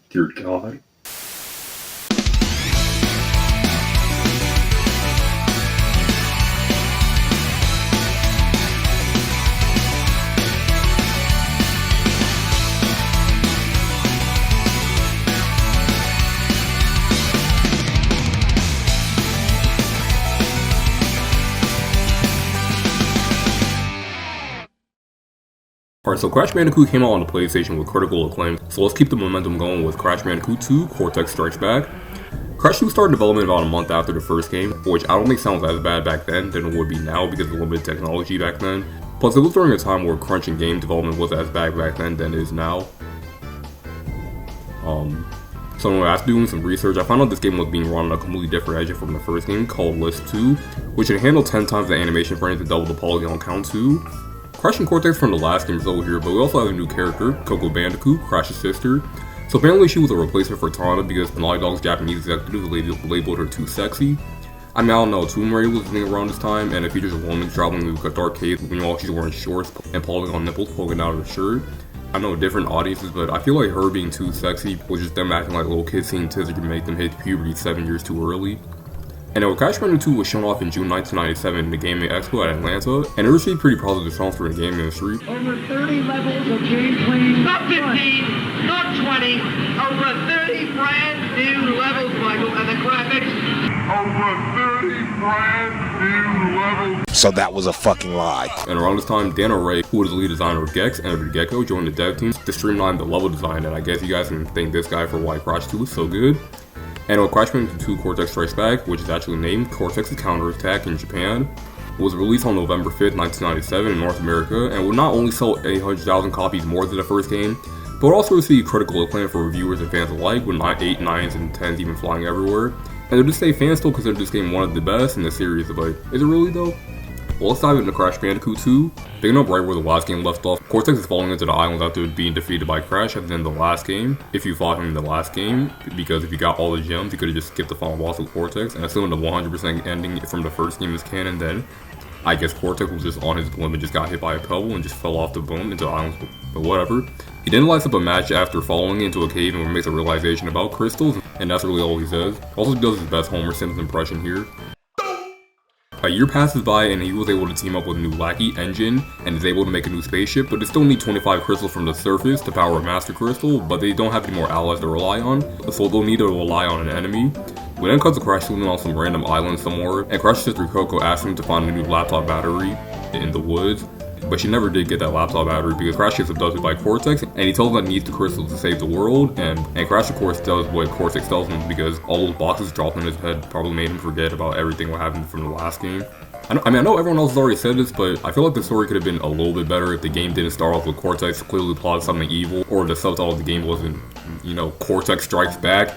Dear God. Alright, so Crash Bandicoot came out on the PlayStation with critical acclaim, so let's keep the momentum going with Crash Bandicoot 2, Cortex Strikes Back. Crash 2 started development about a month after the first game, which I don't think sounds as bad back then than it would be now because of the limited technology back then. Plus, it was during a time where crunch in game development was as bad back then than it is now. So after doing some research, I found out this game was being run on a completely different engine from the first game called List 2, which can handle 10 times the animation frames and double the polygon count too. Crash and Cortex from the last game is over here, but we also have a new character, Coco Bandicoot, Crash's sister. So apparently she was a replacement for Tana because Naughty Dog's Japanese executives labeled her too sexy. I mean, I don't know, Tomb Raider was a thing around this time, and it features a woman traveling through a dark cave while she's wearing shorts and polygon nipples poking out of her shirt. I know different audiences, but I feel like her being too sexy was just them acting like little kids seeing tits that could make them hit puberty 7 years too early. And Crash Bandicoot 2 was shown off in June 1997 in the Gaming Expo at Atlanta, and it received pretty positive response from the gaming industry. Over 30 levels of gameplay. Not 15, not 20, over 30 brand new levels, Michael, and the graphics. Over 30 brand new levels. So that was a fucking lie. And around this time, Dan O'Reilly, who was the lead designer of Gex and of Gecko, joined the dev team to streamline the level design, and I guess you guys can thank this guy for why Crash 2 is so good. And Crash Bandicoot 2 Cortex Strikes Back, which is actually named Cortex's Counterattack in Japan, was released on November 5th, 1997 in North America, and would not only sell 800,000 copies more than the first game, but also received critical acclaim for reviewers and fans alike, with 8, 9s, and 10s even flying everywhere. And to this day, fans still consider this game one of the best in the series, but is it really though? Well, let's dive into Crash Bandicoot 2. Picking up right where the last game left off, Cortex is falling into the islands after being defeated by Crash at the end of the last game. If you fought him in the last game, because if you got all the gems, you could have just skipped the final boss with Cortex, and assuming the 100% ending from the first game is canon, then I guess Cortex was just on his limb and just got hit by a pebble and just fell off the boom into the islands, but whatever. He then lights up a match after falling into a cave and makes a realization about crystals, and that's really all he says. Also, he does his best Homer Simpson impression here. A year passes by and he was able to team up with a new lackey, Engine, and is able to make a new spaceship, but they still need 25 crystals from the surface to power a Master Crystal, but they don't have any more allies to rely on, so they'll need to rely on an enemy. We then cut to Crash swimming on some random island somewhere, and Crash's sister Coco asks him to find a new laptop battery in the woods, but she never did get that laptop battery because Crash gets abducted by Cortex, and he tells him that he needs the crystals to save the world, and Crash of course does what Cortex tells him because all those boxes dropped in his head probably made him forget about everything what happened from the last game. I know everyone else has already said this, but I feel like the story could have been a little bit better if the game didn't start off with Cortex clearly plotting something evil, or the subtitle of the game wasn't, Cortex Strikes Back,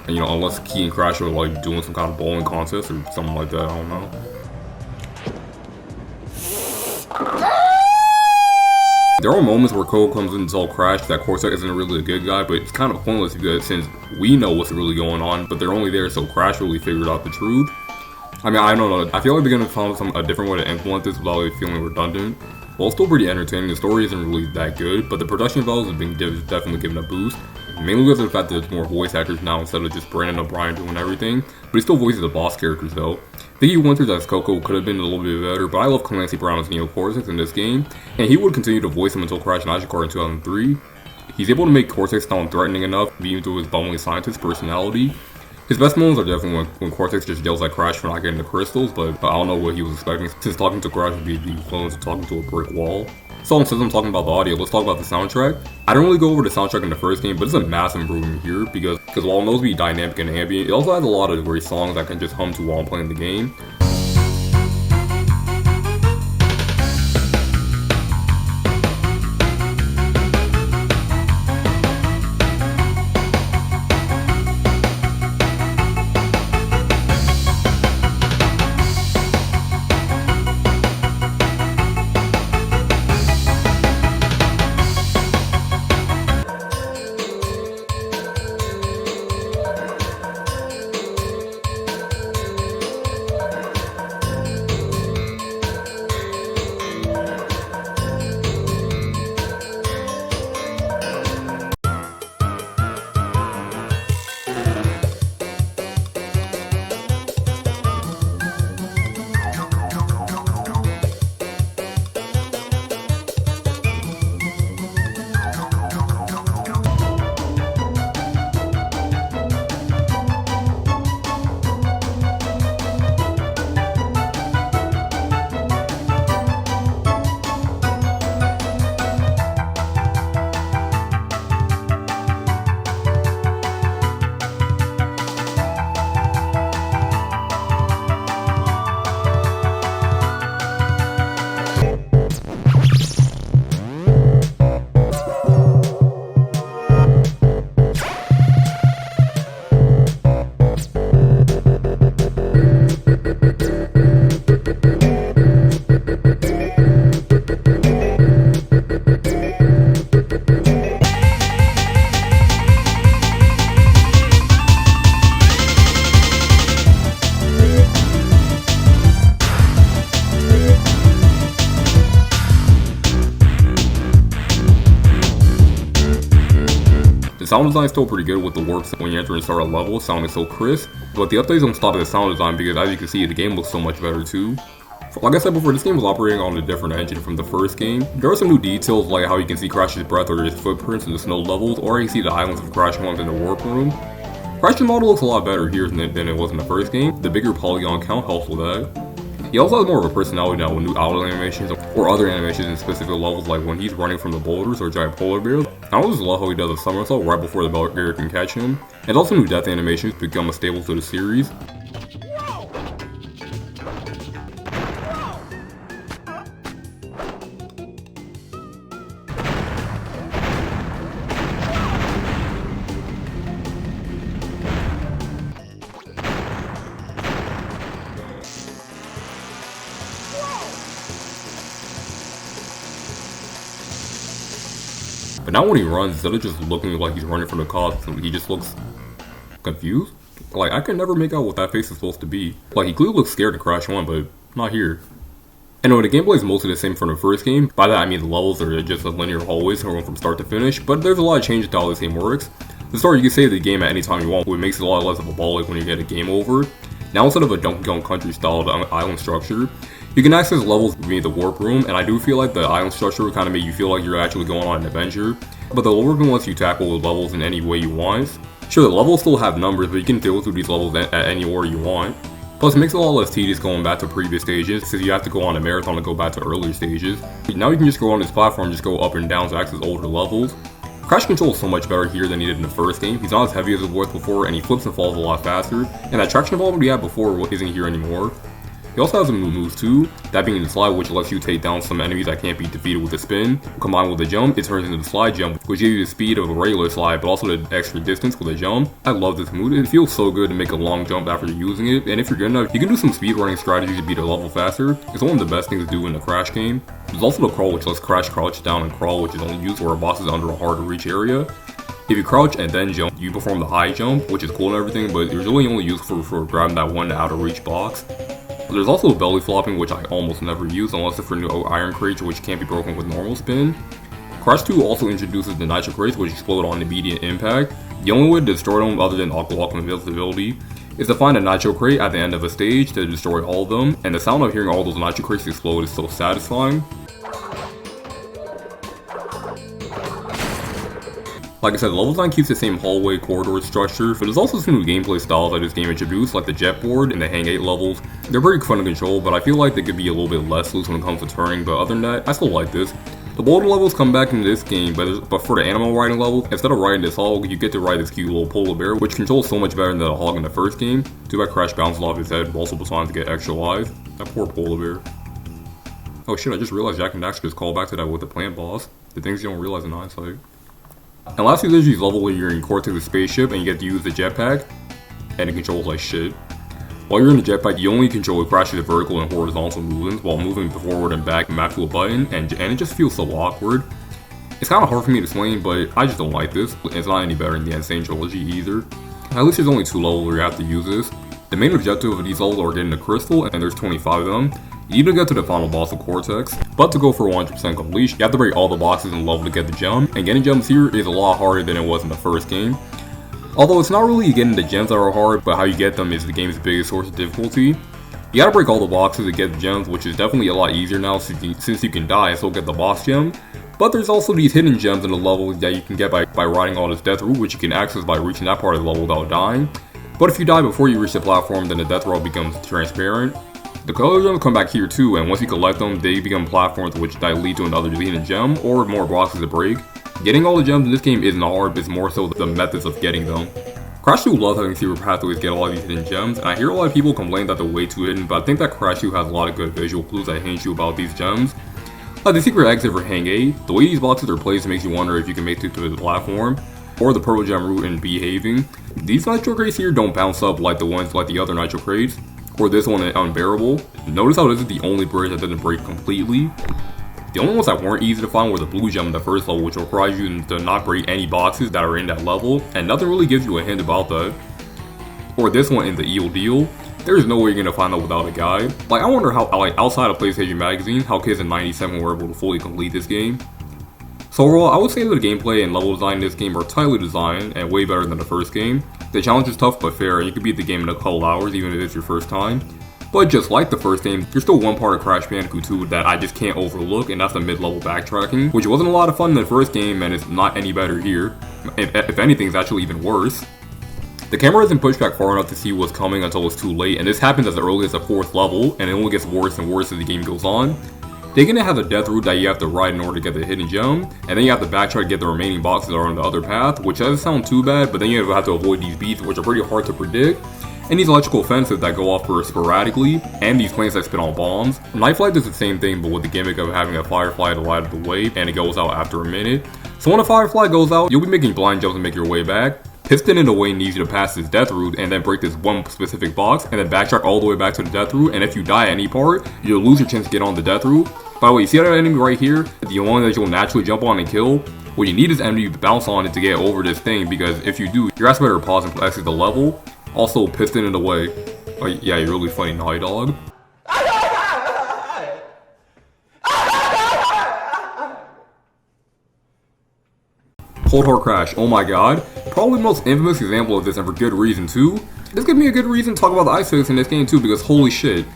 and unless Key and Crash are like doing some kind of bowling contest or something like that, I don't know. There are moments where Coco comes in and tells Crash that Cortex isn't really a good guy, but it's kind of pointless because since we know what's really going on, but they're only there so Crash really figured out the truth. I don't know, I feel like they're gonna find a different way to implement this without it feeling redundant. Well, it's still pretty entertaining, the story isn't really that good, but the production values is definitely given a boost. Mainly because of the fact that there's more voice actors now instead of just Brandon O'Brien doing everything, but he still voices the boss characters though. Vicky Winters as Coco could have been a little bit better, but I love Clancy Brown as Neo Cortex in this game, and he would continue to voice him until Crash Bandicoot in 2003. He's able to make Cortex sound threatening enough, even through his bumbling scientist personality. His best moments are definitely when Cortex just yells at Crash for not getting the crystals, but I don't know what he was expecting, since talking to Crash would be the equivalent of talking to a brick wall. So since I'm talking about the audio, let's talk about the soundtrack. I don't really go over the soundtrack in the first game, but it's a massive improvement here, because while it knows to be dynamic and ambient, it also has a lot of great songs I can just hum to while I'm playing the game. sound design is still pretty good with the works when you enter and start a level, sounding so crisp, but the updates don't stop at the sound design because as you can see, the game looks so much better too. Like I said before, this game was operating on a different engine from the first game. There are some new details like how you can see Crash's breath or his footprints in the snow levels, or you can see the islands of Crash once in the warp room. Crash's model looks a lot better here than it was in the first game. The bigger polygon count helps with that. He also has more of a personality now with new outlet animations or other animations in specific levels, like when he's running from the boulders or giant polar bears. I always love how he does a somersault right before the barrier can catch him. And also new death animations become a staple to the series. But now when he runs, instead of just looking like he's running from the cops, he just looks confused. Like, I can never make out what that face is supposed to be. Like, he clearly looks scared in Crash 1, but not here. Anyway, the gameplay is mostly the same from the first game. By that I mean the levels are just a linear hallways going from start to finish, but there's a lot of changes to how this game works. To start, you can save the game at any time you want, which makes it a lot less of a ball ache when you get a game over. Now instead of a Donkey Kong Country style island structure, you can access levels via the warp room, and I do feel like the island structure would kind of make you feel like you're actually going on an adventure. But the warp room lets you tackle the levels in any way you want. Sure, the levels still have numbers, but you can go through these levels at anywhere you want. Plus, it makes it a lot less tedious going back to previous stages, since you have to go on a marathon to go back to earlier stages. Now you can just go on this platform and just go up and down to access older levels. Crash controls so much better here than he did in the first game. He's not as heavy as it was before, and he flips and falls a lot faster. And that traction involvement he had before isn't here anymore. He also has some new moves too, that being the slide, which lets you take down some enemies that can't be defeated with a spin. Combined with the jump, it turns into the slide jump, which gives you the speed of a regular slide, but also the extra distance with a jump. I love this move. It feels so good to make a long jump after you're using it, and if you're good enough, you can do some speedrunning strategies to beat a level faster. It's one of the best things to do in the Crash game. There's also the crawl, which lets Crash crouch down and crawl, which is only used where a boss is under a hard to reach area. If you crouch and then jump, you perform the high jump, which is cool and everything, but it's really only used for grabbing that one out of reach box. There's also belly flopping, which I almost never use unless it's for new iron crates, which can't be broken with normal spin. Crash 2 also introduces the nitro crates, which explode on immediate impact. The only way to destroy them, other than Aqua invincibility, is to find a nitro crate at the end of a stage to destroy all of them, and the sound of hearing all those nitro crates explode is so satisfying. Like I said, the level design keeps the same hallway corridor structure, but there's also some new gameplay styles that this game introduced, like the jet board and the hang 8 levels. They're pretty fun to control, but I feel like they could be a little bit less loose when it comes to turning, but other than that, I still like this. The boulder levels come back into this game, but for the animal riding level, instead of riding this hog, you get to ride this cute little polar bear, which controls so much better than the hog in the first game. Too bad Crash bounces off his head multiple times to get extra lives. That poor polar bear. Oh shit, I just realized Jack and Daxter just called back to that with the plant boss. The things you don't realize in hindsight. And lastly, there's these levels where you're in Cortex's spaceship and you get to use the jetpack, and it controls like shit. While you're in the jetpack, you only control Crash's vertical and horizontal movements while moving forward and back mapped to a button, and it just feels so awkward. It's kind of hard for me to explain, but I just don't like this. It's not any better than the Insane Trilogy either. At least there's only 2 levels where you have to use this. The main objective of these levels are getting the crystal, and there's 25 of them. You need to get to the final boss of Cortex, but to go for 100% completion, you have to break all the boxes in the level to get the gem, and getting gems here is a lot harder than it was in the first game. Although it's not really getting the gems that are hard, but how you get them is the game's biggest source of difficulty. You gotta break all the boxes to get the gems, which is definitely a lot easier now since you can die and still get the boss gem. But there's also these hidden gems in the level that you can get by riding on this death route, which you can access by reaching that part of the level without dying. But if you die before you reach the platform, then the death route becomes transparent. The color gems come back here too, and once you collect them, they become platforms which lead to another hidden gem or more boxes to break. Getting all the gems in this game isn't hard, it's more so the methods of getting them. Crash 2 loves having secret pathways to get a lot of these hidden gems, and I hear a lot of people complain that they're way too hidden, but I think that Crash 2 has a lot of good visual clues that hint you about these gems. Like the secret exit for Hang 8, the way these boxes are placed makes you wonder if you can make it to the platform, or the purple gem route in Behaving. These nitro crates here don't bounce up like the other nitro crates, or this one is Unbearable. Notice how this is the only bridge that doesn't break completely. The only ones that weren't easy to find were the blue gem in the first level, which requires you to not break any boxes that are in that level, and nothing really gives you a hint about that. Or this one in the Eel Deal. There's no way you're gonna find out without a guide. Like, I wonder how, outside of PlayStation Magazine, how kids in '97 were able to fully complete this game. So overall, I would say that the gameplay and level design in this game are tightly designed and way better than the first game. The challenge is tough but fair, and you can beat the game in a couple hours even if it's your first time. But just like the first game, there's still one part of Crash Bandicoot 2 that I just can't overlook, and that's the mid-level backtracking, which wasn't a lot of fun in the first game and is not any better here. If anything, it's actually even worse. The camera isn't pushed back far enough to see what's coming until it's too late, and this happens as early as the 4th level, and it only gets worse and worse as the game goes on. They're gonna have a death route that you have to ride in order to get the hidden gem, and then you have to backtrack to get the remaining boxes that are on the other path, which doesn't sound too bad, but then you have to avoid these beats, which are pretty hard to predict, and these electrical fences that go off sporadically, and these planes that spin on bombs. Knife Light does the same thing, but with the gimmick of having a firefly to light up the way, and it goes out after a minute. So when a firefly goes out, you'll be making blind jumps to make your way back. Piston in a way needs you to pass this death route and then break this one specific box, and then backtrack all the way back to the death route, and if you die at any part, you'll lose your chance to get on the death route. By the way, you see that enemy right here? The one that you'll naturally jump on and kill? What you need is enemy to bounce on it to get over this thing, because if you do, your ass better pause and exit the level. Also, piston in the way. Oh yeah, you're really funny, Naughty Dog. Cold Hard Crash, oh my god. Probably the most infamous example of this, and for good reason too. This gives me a good reason to talk about the ice physics in this game too, because holy shit.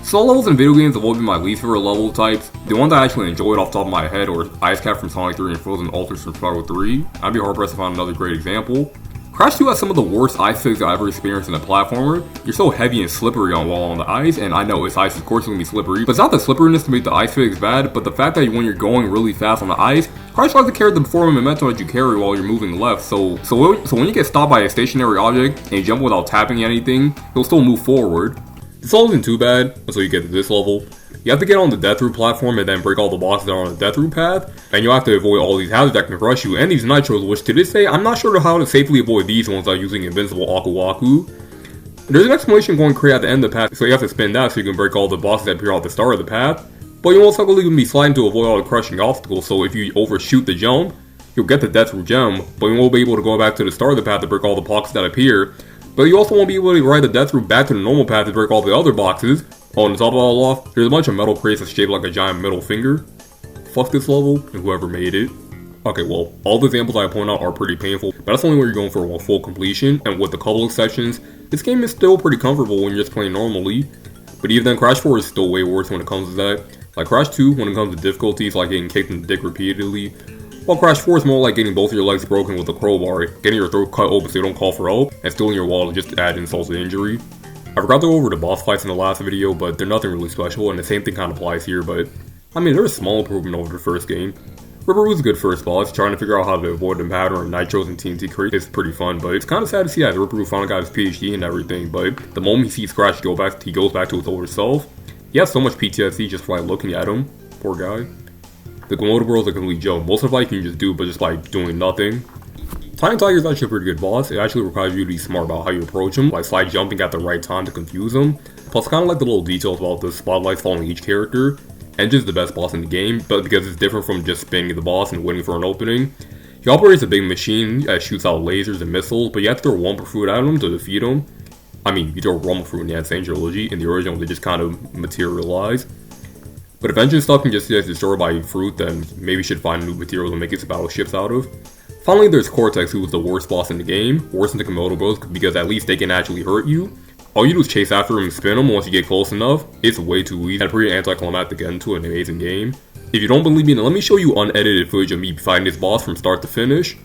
Snow levels in video games have always been my least favorite level types. The ones I actually enjoyed off the top of my head are Ice Cap from Sonic 3 and Frozen Ultras from Sparrow 3. I'd be hard pressed to find another great example. Crash 2 has some of the worst ice physics I've ever experienced in a platformer. You're so heavy and slippery while on the ice, and I know it's ice, of course it's gonna be slippery, but it's not the slipperiness to make the ice physics bad, but the fact that when you're going really fast on the ice, Crash tries to carry the form of momentum that you carry while you're moving left, so when you get stopped by a stationary object and you jump without tapping anything, you'll still move forward. This level isn't too bad until you get to this level. You have to get on the death route platform and then break all the boxes that are on the death route path, and you'll have to avoid all these hazards that can crush you, and these nitros, which to this day, I'm not sure how to safely avoid these ones without using invincible Aku Aku. There's an exclamation going crazy at the end of the path, so you have to spin that so you can break all the boxes that appear at the start of the path, but you'll most likely be sliding to avoid all the crushing obstacles, so if you overshoot the jump, you'll get the death route gem, but you won't be able to go back to the start of the path to break all the boxes that appear. But you also won't be able to ride the death route back to the normal path to break all the other boxes. Oh, and to top it all off, there's a bunch of metal crates that's shaped like a giant middle finger. Fuck this level, and whoever made it. Okay, well, all the examples I point out are pretty painful, but that's only where you're going for a full completion, and with a couple exceptions, this game is still pretty comfortable when you're just playing normally. But even then, Crash 4 is still way worse when it comes to that. Like Crash 2, when it comes to difficulties like getting kicked in the dick repeatedly, while Crash 4 is more like getting both of your legs broken with a crowbar, getting your throat cut open so you don't call for help, and stealing your wallet just to add insult to injury. I forgot to go over the boss fights in the last video, but they're nothing really special, and the same thing kind of applies here, but I mean, there's a small improvement over the first game. Ripper was a good first boss, trying to figure out how to avoid the pattern of nitros and TNT crates is pretty fun, but it's kind of sad to see that Ripper finally got his PhD and everything, but the moment he sees Crash he goes back to his older self. He has so much PTSD just by looking at him, poor guy. The Komodo Bros are a complete joke. Most of life you can just do, but just by doing nothing. Tiny Tiger is actually a pretty good boss. It actually requires you to be smart about how you approach him, like slide jumping at the right time to confuse him. Plus, kind of like the little details about the spotlights following each character. And just the best boss in the game, but because it's different from just spinning the boss and waiting for an opening. He operates a big machine that shoots out lasers and missiles, but you have to throw Wumpa Fruit at him to defeat him. I mean, you throw Rumble Fruit in the Insane Trilogy. In the original, they just kind of materialize. But if engine stuff can just get destroyed by fruit, then maybe you should find new materials to make its battleships out of. Finally, there's Cortex, who is the worst boss in the game, worse than the Komodo Bros, because at least they can actually hurt you. All you do is chase after him and spin him once you get close enough. It's way too easy and pretty anticlimactic end to an amazing game. If you don't believe me, then let me show you unedited footage of me fighting this boss from start to finish.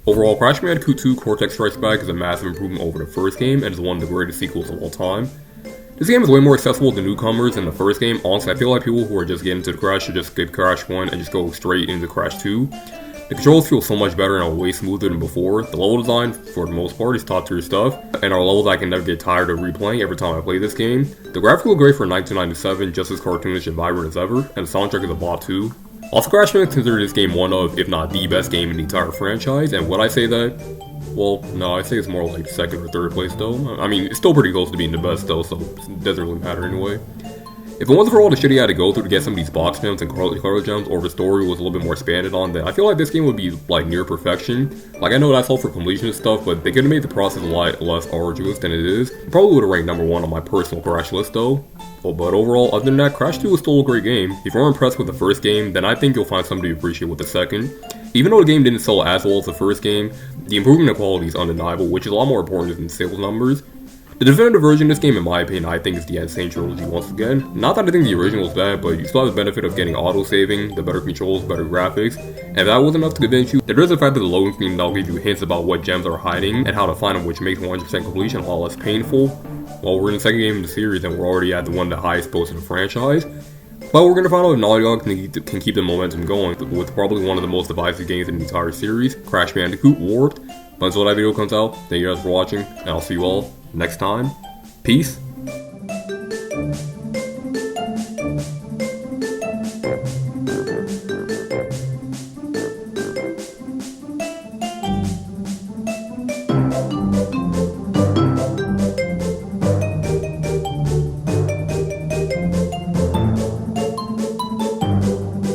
Overall, Crash Bandicoot 2 Cortex Strikes Back is a massive improvement over the first game and is one of the greatest sequels of all time. This game is way more accessible to newcomers than the first game. Honestly, I feel like people who are just getting into the Crash should just skip Crash 1 and just go straight into Crash 2. The controls feel so much better and are way smoother than before. The level design, for the most part, is top tier stuff, and are levels I can never get tired of replaying every time I play this game. The graphics look great for 1997, just as cartoonish and vibrant as ever, and the soundtrack is a bop too. Also, Crash fans consider this game one of, if not the best game in the entire franchise, and would I say that? Well, no, I'd say it's more like second or third place though. I mean, it's still pretty close to being the best though, so it doesn't really matter anyway. If it wasn't for all the shit he had to go through to get some of these box gems and color gems, or if the story was a little bit more expanded on, then I feel like this game would be like near perfection. Like, I know that's all for completion and stuff, but they could have made the process a lot less arduous than it is. Probably would have ranked number 1 on my personal Crash list though. But overall, other than that, Crash 2 is still a great game. If you're impressed with the first game, then I think you'll find something to appreciate with the second. Even though the game didn't sell as well as the first game, the improvement in quality is undeniable, which is a lot more important than sales numbers. The definitive version of this game, in my opinion, I think is the Insane Trilogy once again. Not that I think the original is bad, but you still have the benefit of getting auto-saving, the better controls, better graphics, and if that wasn't enough to convince you, there is the fact that the loading screen now gives you hints about what gems are hiding and how to find them, which makes 100% completion a lot less painful. Well, we're in the second game of the series and we're already at the one of the highest posts in the franchise. But we're going to find out if Naughty Dog can keep the momentum going with probably one of the most divisive games in the entire series, Crash Bandicoot Warped. But until that video comes out, thank you guys for watching, and I'll see you all next time. Peace.